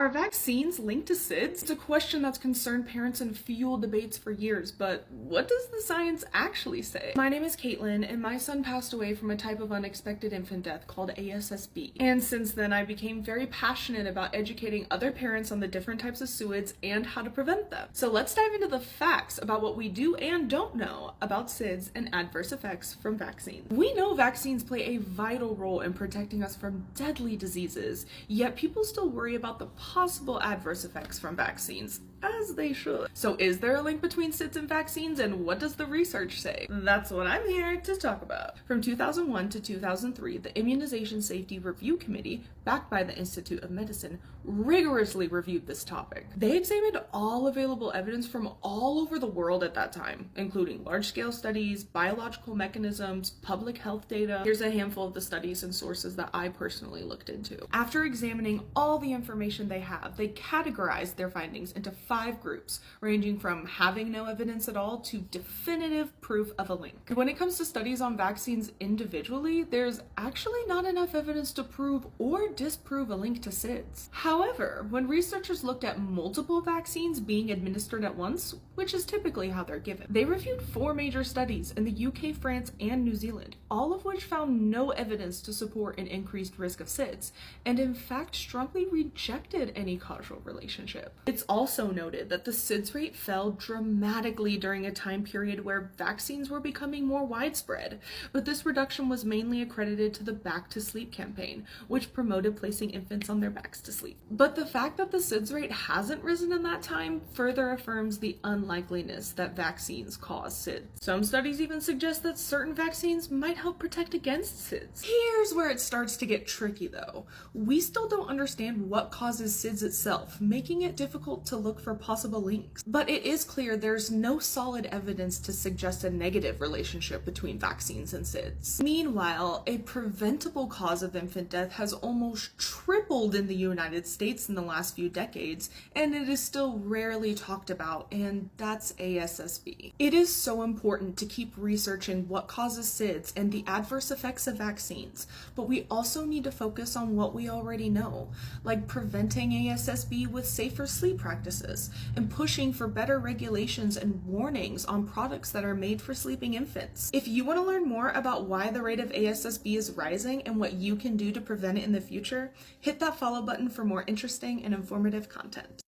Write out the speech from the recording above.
Are vaccines linked to SIDS? It's a question that's concerned parents and fueled debates for years, but what does the science actually say? My name is Caitlin, and my son passed away from a type of unexpected infant death called ASSB. And since then, I became very passionate about educating other parents on the different types of SIDS and how to prevent them. So let's dive into the facts about what we do and don't know about SIDS and adverse effects from vaccines. We know vaccines play a vital role in protecting us from deadly diseases, yet people still worry about the possible adverse effects from vaccines, as they should. So is there a link between SIDS and vaccines, and what does the research say? That's what I'm here to talk about. From 2001 to 2003, the Immunization Safety Review Committee, backed by the Institute of Medicine, rigorously reviewed this topic. They examined all available evidence from all over the world at that time, including large-scale studies, biological mechanisms, public health data. Here's a handful of the studies and sources that I personally looked into. After examining all the information they have, they categorized their findings into 5 groups, ranging from having no evidence at all to definitive proof of a link. When it comes to studies on vaccines individually, there's actually not enough evidence to prove or disprove a link to SIDS. However, when researchers looked at multiple vaccines being administered at once, which is typically how they're given, they reviewed 4 major studies in the UK, France, and New Zealand, all of which found no evidence to support an increased risk of SIDS, and in fact strongly rejected any causal relationship. It's also noted that the SIDS rate fell dramatically during a time period where vaccines were becoming more widespread, but this reduction was mainly accredited to the Back to Sleep campaign, which promoted placing infants on their backs to sleep. But the fact that the SIDS rate hasn't risen in that time further affirms the unlikeliness that vaccines cause SIDS. Some studies even suggest that certain vaccines might help protect against SIDS. Here's where it starts to get tricky though. We still don't understand what causes SIDS itself, making it difficult to look for possible links. But it is clear there's no solid evidence to suggest a negative relationship between vaccines and SIDS. Meanwhile, a preventable cause of infant death has almost tripled in the United States in the last few decades, and it is still rarely talked about, and that's ASSB. It is so important to keep researching what causes SIDS and the adverse effects of vaccines, but we also need to focus on what we already know, like preventing ASSB with safer sleep practices, and pushing for better regulations and warnings on products that are made for sleeping infants. If you want to learn more about why the rate of ASSB is rising and what you can do to prevent it in the future, hit that follow button for more interesting and informative content.